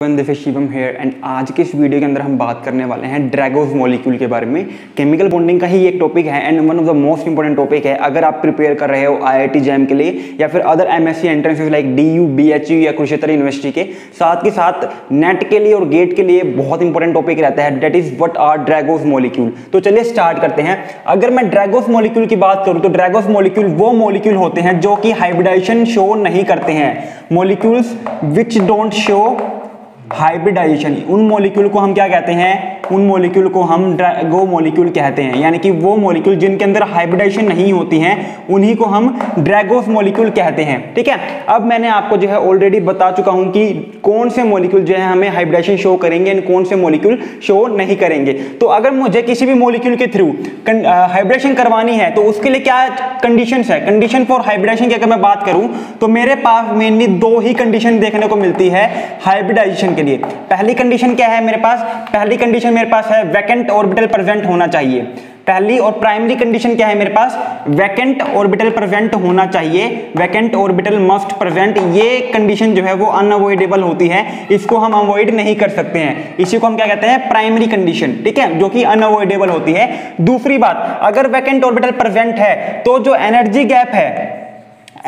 Shivam hair and आज के इस वीडियो के अंदर हम बात करने वाले हैं ड्रैगोस मॉलिक्यूल के बारे में। केमिकल बॉन्डिंग का ही एक टॉपिक है and one of the most important topic है अगर आप प्रिपेयर कर रहे हो आईआईटी जैम के लिए या फिर other MSc entrances like DU, BHU या कुरुक्षेत्र यूनिवर्सिटी के साथ के साथ नेट के लिए और गेट के लिए बहुत इंपॉर्टेंट टॉपिक रहता है, that is what are Drago's molecule. तो चलिए स्टार्ट करते हैं। अगर मैं ड्रैगोस मॉलिक्यूल की बात करूं तो ड्रैगोस मॉलिक्यूल वो मॉलिक्यूल होते हैं जो कि हाइब्रिडाइजेशन शो नहीं करते हैं। Molecules which don't show hybridization, उन मॉलिक्यूल को हम क्या कहते हैं? उन मॉलिक्यूल को हम ड्रैगो मॉलिक्यूल कहते हैं, यानी कि वो मॉलिक्यूल जिनके अंदर हाइब्रिडाइजेशन नहीं होती हैं उन्हीं को हम ड्रैगोस मॉलिक्यूल कहते हैं। ठीक है, अब मैंने आपको जो है ऑलरेडी बता चुका हूं कि कौन से मॉलिक्यूल जो है हमें हाइब्रिडाइजेशन शो करेंगे एंड कौन से मॉलिक्यूल शो नहीं करेंगे। तो अगर मुझे किसी भी मॉलिक्यूल के थ्रू हाइब्रिडेशन करवानी है तो उसके लिए क्या कंडीशंस है? कंडीशन फॉर हाइब्रिडेशन की अगर मैं बात करूं तो मेरे पास मेनली दो ही कंडीशन देखने को मिलती है हाइब्रिडाइजेशन के लिए। पहली कंडीशन क्या है मेरे पास? पहली कंडीशन मेरे पास है वैकेंट ऑर्बिटल प्रेजेंट होना चाहिए। पहली और प्राइमरी कंडीशन क्या है मेरे पास? वैकेंट ऑर्बिटल प्रेजेंट होना चाहिए। वैकेंट ऑर्बिटल मस्ट प्रेजेंट, ये कंडीशन जो है वो अनअवॉइडेबल होती है, इसको हम अवॉइड नहीं कर सकते हैं। इसी को हम क्या कहते हैं? Primary condition. ठीक है, जो कि अनअवॉइडेबल होती है। दूसरी बात, अगर वैकेंट ऑर्बिटल प्रेजेंट है तो जो एनर्जी गैप है,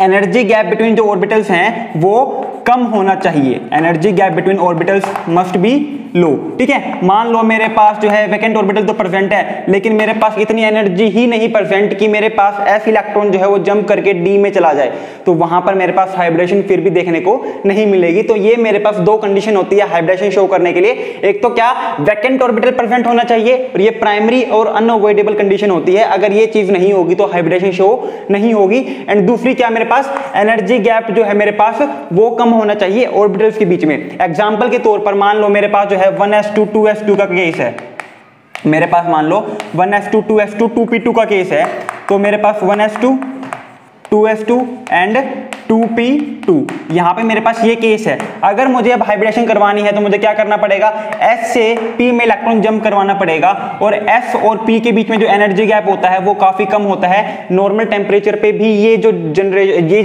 एनर्जी गैप बिटवीन जो ऑर्बिटल्स हैं वो कम होना चाहिए। Energy gap between orbitals must be low. ठीक है, मान लो मेरे पास जो है वैकेंट ऑर्बिटल तो प्रेजेंट है लेकिन मेरे पास इतनी एनर्जी ही नहीं प्रेजेंट कि मेरे पास एस इलेक्ट्रॉन जो है वो जंप करके डी में चला जाए, तो वहां पर मेरे पास हाइब्रिडेशन फिर भी देखने को नहीं मिलेगी। तो ये मेरे पास दो कंडीशन होती है हाइब्रिडेशन शो करने के लिए। एक तो क्या, वैकेंट ऑर्बिटल प्रेजेंट होना चाहिए, और ये प्राइमरी और अनअवॉइडेबल कंडीशन होती है। अगर ये चीज नहीं होगी तो हाइब्रिडेशन शो नहीं होगी। एंड दूसरी क्या मेरे पास, एनर्जी गैप जो है मेरे पास वो कम होना चाहिए ऑर्बिटल्स के बीच में। एग्जांपल के तौर पर मान लो मेरे पास जो है 1s2 2s2 का केस है, मेरे पास मान लो 1s2 2s2 2p2 का केस है, तो मेरे पास 1s2 2s2 एंड 2p2 यहां पे मेरे पास ये केस है। अगर मुझे अब हाइब्रिडेशन करवानी है तो मुझे क्या करना पड़ेगा? S से P में इलेक्ट्रॉन जंप करवाना पड़ेगा, और S और P के बीच में जो एनर्जी गैप होता है वो काफी कम होता है। नॉर्मल टेम्परेचर पे भी ये जो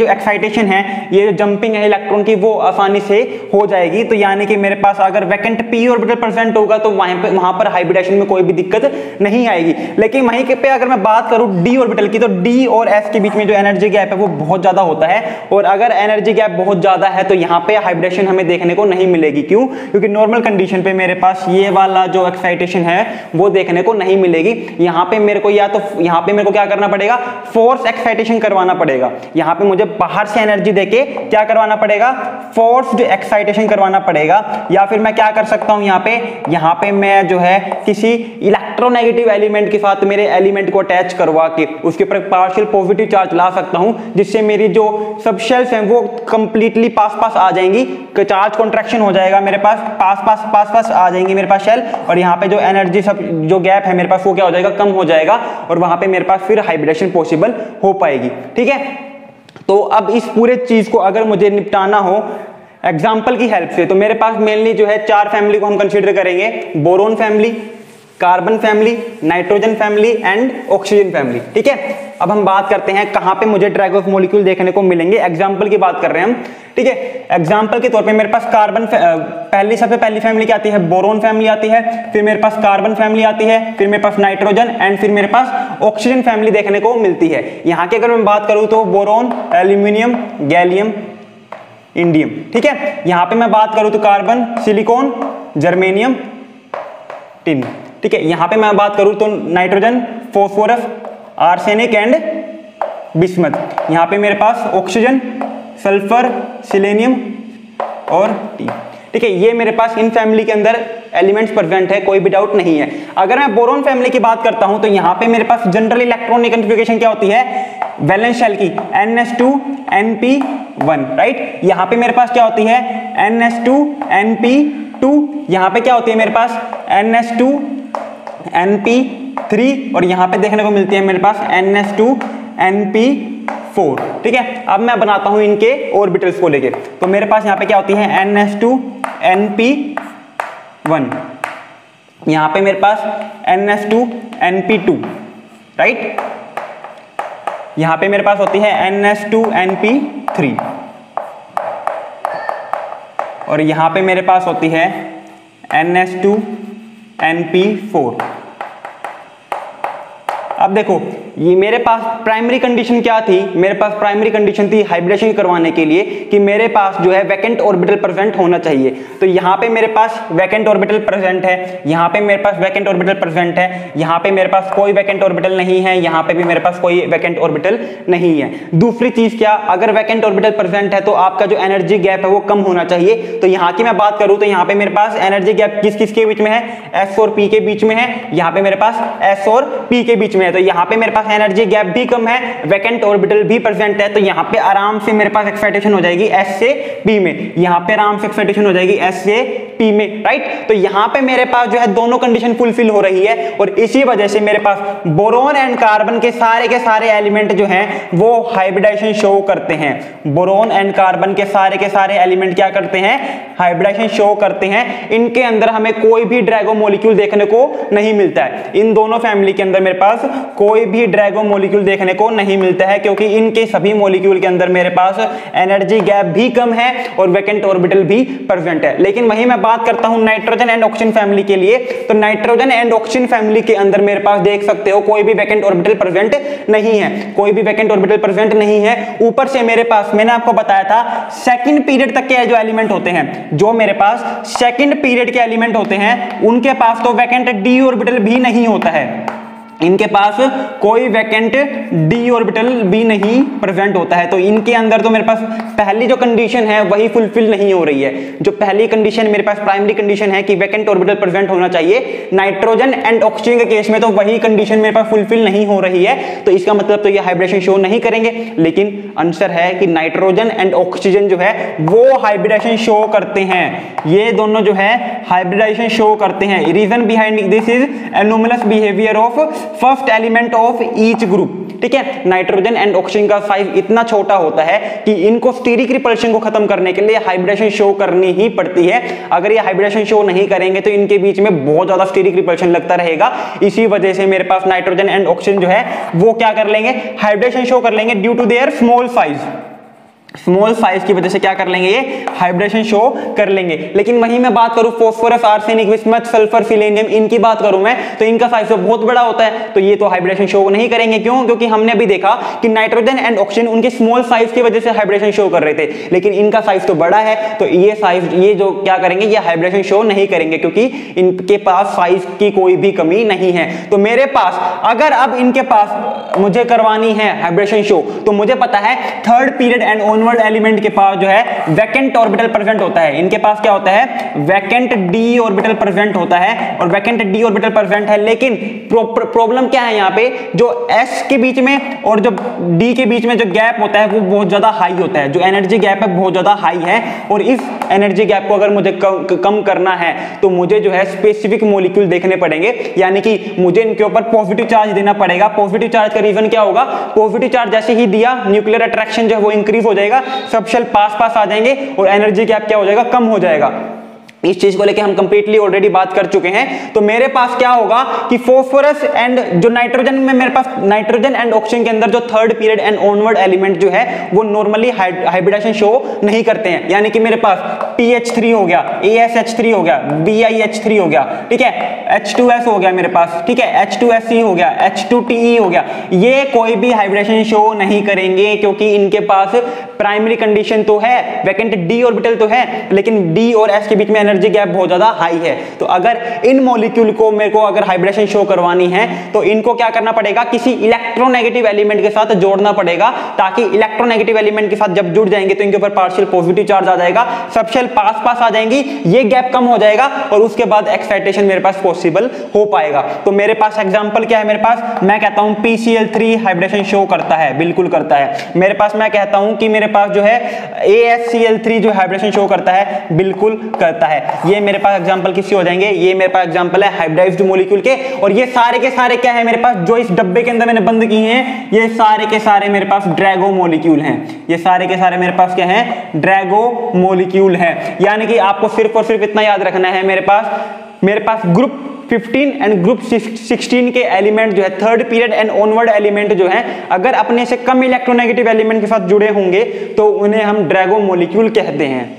एक्साइटेशन है, ये जो जंपिंग है इलेक्ट्रॉन की, वो आसानी से हो जाएगी। तो यानी कि मेरे पास अगर वैकेंट P ऑर्बिटल प्रेजेंट होगा तो वहां पर हाइब्रिडेशन में कोई भी दिक्कत नहीं आएगी। लेकिन वहीं पे अगर मैं बात करूं D ऑर्बिटल की, तो D और S के बीच में जो एनर्जी गैप है वो बहुत ज्यादा होता है, और अगर एनर्जी गैप बहुत ज्यादा है तो यहां पे हाइब्रिडेशन हमें देखने को नहीं मिलेगी। क्यों? क्योंकि नॉर्मल कंडीशन पे मेरे पास ये वाला जो एक्साइटेशन है वो देखने को नहीं मिलेगी। यहां पे मेरे को यहां पे मेरे को क्या करना पड़ेगा? फोर्स एक्साइटेशन करवाना पड़ेगा। यहां पे मुझे बाहर से एनर्जी देके क्या करवाना पड़ेगा? फोर्स जो एक्साइटेशन करवाना पड़ेगा। या फिर मैं क्या कर सकता हूं, यहां पे मैं जो है किसी इलेक्ट्रोनेगेटिव एलिमेंट के साथ मेरे एलिमेंट को अटैच करवा के उसके ऊपर पार्शियल पॉजिटिव चार्ज ला सकता हूं, जिससे मेरी जो सब शेल्स हैं वो कंप्लीटली पास आ जाएंगी। चार्ज कॉन्ट्रैक्शन हो जाएगा, मेरे पास पास आ जाएंगी मेरे पास शेल, और यहाँ पे जो एनर्जी सब जो गैप है मेरे पास वो क्या हो जाएगा? कम हो जाएगा, और वहां पे मेरे पास फिर हाइब्रिडेशन पॉसिबल हो पाएगी। ठीक है, तो अब इस पूरे चीज को अगर मुझे निपटाना हो एग्जाम्पल की हेल्प से, तो मेरे पास मेनली जो है चार फैमिली को हम कंसिडर करेंगे: boron family, carbon family, nitrogen family and oxygen family. ठीक है, अब हम बात करते हैं कहां पे मुझे ड्रैगोस मॉलिक्यूल देखने को मिलेंगे। एग्जांपल की बात कर रहे हैं हम। ठीक है, एग्जांपल के तौर पे मेरे पास कार्बन सबसे पहली फैमिली क्या आती है? बोरोन फैमिली आती है, फिर मेरे पास कार्बन फैमिली आती है, फिर मेरे पास नाइट्रोजन एंड फिर मेरे पास ऑक्सीजन फैमिली देखने को मिलती है। यहां की अगर मैं बात करूं तो बोरोन, एल्यूमिनियम, गैलियम, इंडियम। ठीक है, यहां पे मैं बात करूं तो कार्बन, सिलिकॉन, जर्मेनियम, टिन। ठीक है, यहां पे मैं बात करूं तो nitrogen, phosphorus, arsenic and bismuth. यहां पे मेरे पास ऑक्सीजन, सल्फर, सिलेनियम और टी। ठीक है, ये मेरे पास इन फैमिली के अंदर एलिमेंट्स प्रेजेंट है, कोई भी डाउट नहीं है। अगर मैं बोरोन फैमिली की बात करता हूं तो यहां पे मेरे पास जनरल इलेक्ट्रॉनिक कॉन्फ़िगरेशन क्या होती है? वैलेंस शेल की NS2 NP1, राइट। यहां पे मेरे पास क्या होती है? NS2 NP2। यहां पे क्या होती है मेरे पास? NS2 NP3, और यहां पे देखने को मिलती है मेरे पास NS2 NP4। ठीक है, अब मैं बनाता हूं इनके ऑर्बिटल्स को लेके। तो मेरे पास यहां पे क्या होती है? NS2 NP1, यहां पे मेरे पास NS2 NP2, राइट। यहां पे मेरे पास होती है NS2 NP3। और यहाँ पे मेरे पास होती है NH2NP4। अब देखो ये मेरे पास प्राइमरी कंडीशन क्या थी, मेरे पास प्राइमरी कंडीशन थी हाइब्रिडेशन करवाने के लिए कि मेरे पास जो है वैकेंट ऑर्बिटल प्रेजेंट होना चाहिए। तो यहाँ पे मेरे पास वैकेंट ऑर्बिटल प्रेजेंट है, यहाँ पे मेरे पास वैकेंट ऑर्बिटल प्रेजेंट है, यहाँ पे मेरे पास कोई वैकेंट ऑर्बिटल नहीं है, यहाँ पे भी मेरे पास कोई वैकेंट ऑर्बिटल नहीं है। दूसरी चीज क्या, अगर वैकेंट ऑर्बिटल प्रेजेंट है तो आपका जो एनर्जी गैप है वो कम होना चाहिए। तो यहाँ की मैं बात करूँ तो यहाँ पे मेरे पास एनर्जी गैप किस किस के बीच में है, S और P के बीच में है, यहाँ पे मेरे पास S और P के बीच में है। तो यहाँ पे मेरे पास एनर्जी गैप भी कम है, वैकेंट ऑर्बिटल भी प्रेजेंट है। तो यहाँ पे आराम से मेरे पास एक्साइटेशन हो जाएगी S से P में, यहाँ पे आराम से एक्साइटेशन हो जाएगी S से P में, राइट। तो यहाँ पे मेरे पास जो है दोनों कंडीशन फुलफिल हो रही है और इसी वजह से मेरे पास बोरोन एंड कार्बन के सारे एलिमेंट जो हैं वो हाइब्रिडाइजेशन शो करते हैं। बोरोन एंड कार्बन के सारे एलिमेंट क्या करते हैं, हाइब्रिडाइजेशन शो करते हैं। इनके अंदर हमें कोई भी ड्रैगो मॉलिक्यूल देखने को नहीं मिलता है। इन दोनों फैमिली के अंदर मेरे पास कोई भी ड्रैगो मॉलिक्यूल देखने को नहीं मिलता है, क्योंकि इनके सभी मॉलिक्यूल के अंदर मेरे पास एनर्जी गैप भी कम है और वैकेंट ऑर्बिटल भी प्रेजेंट है। लेकिन वही मैं बात करता हूं नाइट्रोजन एंड ऑक्सीजन फैमिली के लिए, तो नाइट्रोजन एंड ऑक्सीजन फैमिली के अंदर मेरे पास देख सकते हो कोई भी वैकेंट ऑर्बिटल प्रेजेंट नहीं है, कोई भी वैकेंट ऑर्बिटल प्रेजेंट नहीं है। ऊपर से मेरे पास मैंने आपको बताया था सेकंड पीरियड तक के जो एलिमेंट होते हैं, जो मेरे पास सेकंड पीरियड के एलिमेंट होते हैं उनके पास तो वैकेंट डी ऑर्बिटल भी नहीं होता है, इनके पास कोई वैकेंट डी ऑर्बिटल भी नहीं प्रेजेंट होता है। तो इनके अंदर तो मेरे पास पहली जो कंडीशन है वही फुलफिल नहीं हो रही है। जो पहली कंडीशन मेरे पास प्राइमरी कंडीशन है कि वैकेंट ऑर्बिटल प्रेजेंट होना चाहिए, नाइट्रोजन एंड ऑक्सीजन के केस में तो वही कंडीशन मेरे पास फुलफिल नहीं हो रही है। तो इसका मतलब तो ये हाइब्रिडेशन शो नहीं करेंगे। लेकिन आंसर है कि नाइट्रोजन एंड ऑक्सीजन जो है वो हाइब्रिडेशन शो करते हैं, ये दोनों जो है हाइब्रिडाइजेशन शो करते हैं। Reason behind this is anomalous behaviour of first element of each group. ठीक है, नाइट्रोजन एंड ऑक्सीजन का साइज इतना छोटा होता है कि इनको स्टीरिक रिपल्शन को खत्म करने के लिए हाइब्रिडेशन शो करनी ही पड़ती है। अगर ये हाइब्रिडेशन शो नहीं करेंगे तो इनके बीच में बहुत ज्यादा स्टीरिक रिपल्शन लगता रहेगा। इसी वजह से मेरे पास नाइट्रोजन एंड ऑक्सीजन जो है वो क्या कर लेंगे, हाइब्रिडेशन शो कर लेंगे due to their small size. Small size की वजह से क्या कर लेंगे, ये हाइब्रिडेशन शो कर लेंगे। लेकिन वहीं मैं बात करूं phosphorus, arsenic, bismuth, sulphur, selenium, इनकी बात करूं मैं तो इनका साइज तो बहुत बड़ा होता है, तो ये तो हाइब्रिडेशन शो नहीं करेंगे। क्यों? क्योंकि हमने अभी देखा कि नाइट्रोजन एंड ऑक्सीजन उनके स्मॉल साइज की वजह से हाइब्रिडेशन शो कर रहे थे, लेकिन इनका साइज तो बड़ा है, तो ये साइज ये जो क्या करेंगे, ये हाइब्रिडेशन शो नहीं करेंगे क्योंकि इनके पास साइज की कोई भी कमी नहीं है। तो मेरे पास अगर अब इनके पास मुझे करवानी है हाइब्रिडेशन शो, तो मुझे पता है third period and onward element के पास जो है वैकेंट ऑर्बिटल प्रेजेंट होता है। इनके पास क्या होता है, वैकेंट डी ऑर्बिटल प्रेजेंट होता है, और वैकेंट डी ऑर्बिटल प्रेजेंट है। लेकिन प्रॉब्लम क्या है यहाँ पे, जो एस के बीच में और जो डी के बीच में जो गैप होता है वो बहुत ज्यादा हाई होता है, जो एनर्जी गैप है बहुत ज्यादा हाई है। और इस एनर्जी गैप को अगर मुझे कम करना है तो मुझे जो है स्पेसिफिक मॉलिक्यूल देखने पड़ेंगे, यानी कि मुझे इनके ऊपर पॉजिटिव चार्ज देना पड़ेगा। पॉजिटिव चार्ज का रीजन क्या होगा, पॉजिटिव चार्ज जैसे ही दिया न्यूक्लियर अट्रैक्शन जो है वो इंक्रीज हो जाएगा, सब शेल पास आ जाएंगे और एनर्जी गैप क्या हो जाएगा, कम हो जाएगा। इस चीज को लेके हम कंप्लीटली ऑलरेडी बात कर चुके हैं। तो मेरे पास क्या होगा कि फास्फोरस एंड जो नाइट्रोजन में मेरे पास नाइट्रोजन एंड ऑक्सीजन के अंदर जो third period and onward element जो है वो नॉर्मली हाइब्रिडेशन शो नहीं करते हैं। यानी कि मेरे पास PH3 हो गया, ASH3 हो गया, BiH3 हो गया, ठीक है, H2S हो गया मेरे पास, ठीक है, H2SE हो गया, H2TE हो गया, ये कोई भी हाइब्रिडेशन शो नहीं करेंगे क्योंकि इनके पास प्राइमरी कंडीशन तो है, वैकेंट डी ऑर्बिटल तो है, लेकिन D और S के बीच में एनर्जी गैप बहुत ज्यादा हाई है। तो अगर इन मॉलिक्यूल को मेरे को अगर हाइब्रिडेशन शो करवानी है तो इनको क्या करना पड़ेगा, किसी इलेक्ट्रोनेगेटिव एलिमेंट के साथ जोड़ना पड़ेगा, ताकि इलेक्ट्रोनेगेटिव एलिमेंट के साथ जब जुड़ जाएंगे तो इनके ऊपर पार्शियल पॉजिटिव चार्ज आ जाएगा, सब शेल पास आ जाएंगी, ये गैप कम हो जाएगा और उसके बाद एक्साइटेशन मेरे पास पॉसिबल हो पाएगा। तो मेरे पास एग्जांपल क्या है, मेरे पास मैं कहता हूं PCl3 हाइब्रिडेशन शो करता है, बिल्कुल करता है। मेरे पास मैं कहता हूं कि मेरे पास जो है ASCl3 जो हाइब्रिडेशन शो करता है, बिल्कुल करता है। ये मेरे पास एग्जांपल किसके हो जाएंगे, ये मेरे पास एग्जांपल है हाइब्रिडाइज्ड मॉलिक्यूल के। और ये सारे के सारे क्या है मेरे पास, जो इस डब्बे के अंदर मैंने बंद किए हैं, ये सारे के सारे मेरे पास ड्रैगो मॉलिक्यूल हैं। ये सारे के सारे मेरे पास क्या है, ड्रैगो मॉलिक्यूल हैं। यानी कि आपको सिर्फ और सिर्फ इतना याद रखना है, मेरे पास ग्रुप 15 एंड ग्रुप 16 के एलिमेंट जो है third period and onward element जो है अगर अपने से कम इलेक्ट्रोनेगेटिव एलिमेंट के साथ जुड़े होंगे तो उन्हें हम ड्रैगो मॉलिक्यूल कहते हैं।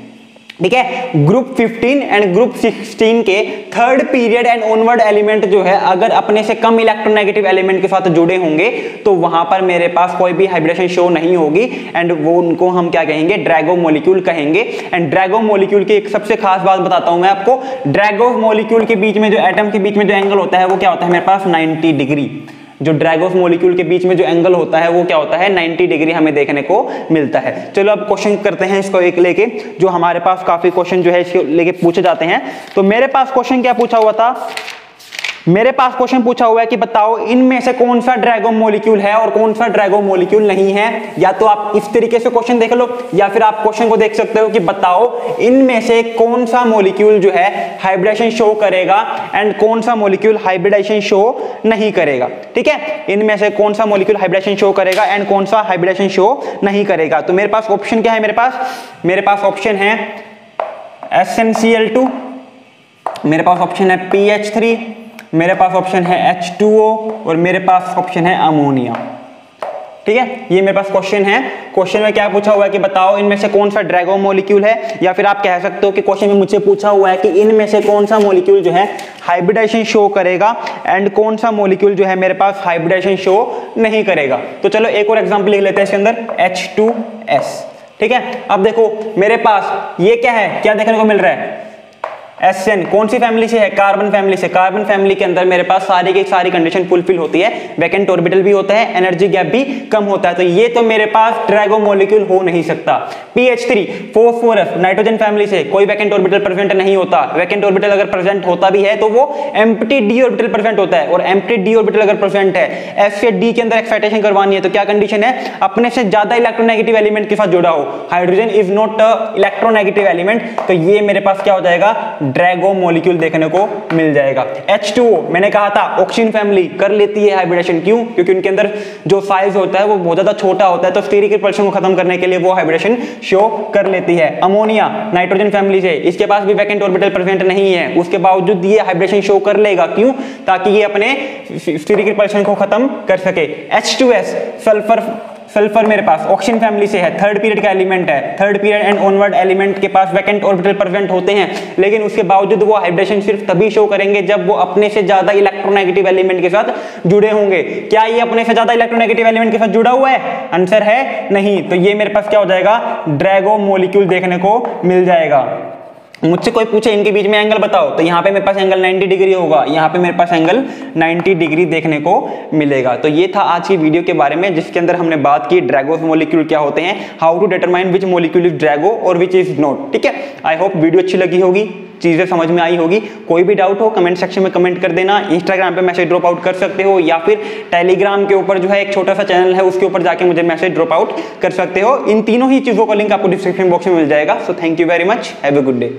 ठीक है। ग्रुप 15 एंड ग्रुप 16 के third period and onward element जो है अगर अपने से कम इलेक्ट्रोनेगेटिव एलिमेंट के साथ जुड़े होंगे तो वहां पर मेरे पास कोई भी हाइब्रिडेशन शो नहीं होगी एंड वो उनको हम क्या कहेंगे, ड्रैगो मॉलिक्यूल कहेंगे। एंड ड्रैगो मॉलिक्यूल की एक सबसे खास बात बताता हूं मैं आपको, ड्रैगो मॉलिक्यूल के बीच में जो एटम के बीच में जो एंगल होता है वो क्या होता है मेरे पास 90 डिग्री। जो ड्रैगोस मॉलिक्यूल के बीच में जो एंगल होता है वो क्या होता है 90 डिग्री हमें देखने को मिलता है। चलो अब क्वेश्चन करते हैं इसको एक लेके, जो हमारे पास काफी क्वेश्चन जो है इसको लेके पूछे जाते हैं। तो मेरे पास क्वेश्चन क्या पूछा हुआ था, मेरे पास क्वेश्चन पूछा हुआ है कि बताओ इनमें से कौन सा ड्रैगो मॉलिक्यूल है और कौन सा ड्रैगो मॉलिक्यूल नहीं है। या तो आप इस तरीके से क्वेश्चन देख लो या फिर आप क्वेश्चन को देख सकते हो कि बताओ इनमें से कौन सा मॉलिक्यूल जो है हाइब्रिडेशन शो करेगा एंड कौन सा मॉलिक्यूल हाइब्रिडेशन शो नहीं करेगा। ठीक है, इनमें से कौन सा मॉलिक्यूल हाइब्रिडेशन शो करेगा एंड कौन सा हाइब्रिडेशन शो नहीं करेगा। तो मेरे पास ऑप्शन क्या है, मेरे पास ऑप्शन है SnCl2, मेरे पास ऑप्शन है PH3, मेरे पास ऑप्शन है H2O और मेरे पास ऑप्शन है अमोनिया। ठीक है, ये मेरे पास क्वेश्चन है। क्वेश्चन में क्या पूछा हुआ है कि बताओ इनमें से कौन सा ड्रैगो मॉलिक्यूल है, या फिर आप कह सकते हो कि क्वेश्चन में मुझसे पूछा हुआ है कि इनमें से कौन सा मॉलिक्यूल जो है हाइब्रिडेशन शो करेगा एंड कौन सा मॉलिक्यूल जो है मेरे पास हाइब्रिडेशन शो नहीं करेगा। तो चलो एक और एग्जांपल लिख लेते हैं इसके अंदर, H2S। ठीक है, अब देखो मेरे पास ये क्या है, क्या देखने को मिल रहा है, SN कौन सी फैमिली से है, कार्बन फैमिली से। कार्बन फैमिली के अंदर मेरे पास सारी की सारी कंडीशन फुलफिल होती है, वैकेंट ऑर्बिटल भी होता है, एनर्जी गैप भी कम होता है। तो ये तो मेरे पास ड्रैगो मॉलिक्यूल हो नहीं सकता। PH3 फॉस्फोरस नाइट्रोजन फैमिली से, कोई वैकेंट ऑर्बिटल प्रेजेंट नहीं होता। वैकेंट ऑर्बिटल अगर प्रेजेंट होता भी है तो वो एम्प्टी डी ऑर्बिटल प्रेजेंट होता है, और एम्प्टी डी ऑर्बिटल अगर प्रेजेंट है, S से D के अंदर एक्साइटेशन करवानी है तो क्या कंडीशन है, अपने से ज्यादा इलेक्ट्रोनेगेटिव एलिमेंट के साथ जुड़ा हो। Hydrogen is not electronegative element, तो ये मेरे पास क्या हो जाएगा, ड्रैगो मॉलिक्यूल देखने को मिल जाएगा। H2O मैंने कहा था ऑक्सीजन फैमिली कर लेती है हाइब्रिडेशन, क्यों, क्योंकि उनके अंदर जो साइज होता है वो बहुत ज्यादा छोटा होता है, तो स्टीरिक रिपल्शन को खत्म करने के लिए वो हाइब्रिडेशन शो कर लेती है। अमोनिया नाइट्रोजन फैमिली से, इसके पास भी वैकेंट ऑर्बिटल प्रेजेंट नहीं है, उसके बावजूद ये हाइब्रिडेशन शो कर लेगा, क्यों, ताकि ये अपने स्टीरिक रिपल्शन को खत्म कर सके। H2S सल्फर मेरे पास ऑक्सीजन फैमिली से है, थर्ड पीरियड का एलिमेंट है। Third period and onward element के पास वैकेंट ऑर्बिटल प्रेजेंट होते हैं, लेकिन उसके बावजूद वो हाइब्रिडेशन सिर्फ तभी शो करेंगे जब वो अपने से ज्यादा इलेक्ट्रोनेगेटिव एलिमेंट के साथ जुड़े होंगे। क्या ये अपने से ज्यादा इलेक्ट्रोनेगेटिव एलिमेंट के साथ जुड़ा हुआ है, आंसर है नहीं। तो ये मेरे पास क्या हो जाएगा, ड्रैगो मॉलिक्यूल देखने को मिल जाएगा। मुझसे कोई पूछे इनके बीच में एंगल बताओ, तो यहाँ पे मेरे पास एंगल 90 डिग्री होगा, यहाँ पे मेरे पास एंगल 90 डिग्री देखने को मिलेगा। तो ये था आज की वीडियो के बारे में, जिसके अंदर हमने बात की ड्रैगो मॉलिक्यूल क्या होते हैं, how to determine which molecule is Drago और विच इज नॉट। ठीक है, आई होप वीडियो अच्छी लगी होगी, चीजें समझ में आई होगी। कोई भी डाउट हो कमेंट सेक्शन में कमेंट कर देना। इंस्टाग्राम पे मैसेज ड्रॉप आउट कर सकते हो, या फिर टेलीग्राम के ऊपर जो है एक छोटा सा चैनल है उसके ऊपर जाके मुझे मैसेज ड्रॉप आउट कर सकते हो। इन तीनों ही चीजों का लिंक आपको डिस्क्रिप्शन बॉक्स में मिल जाएगा। So thank you very much, have a good day.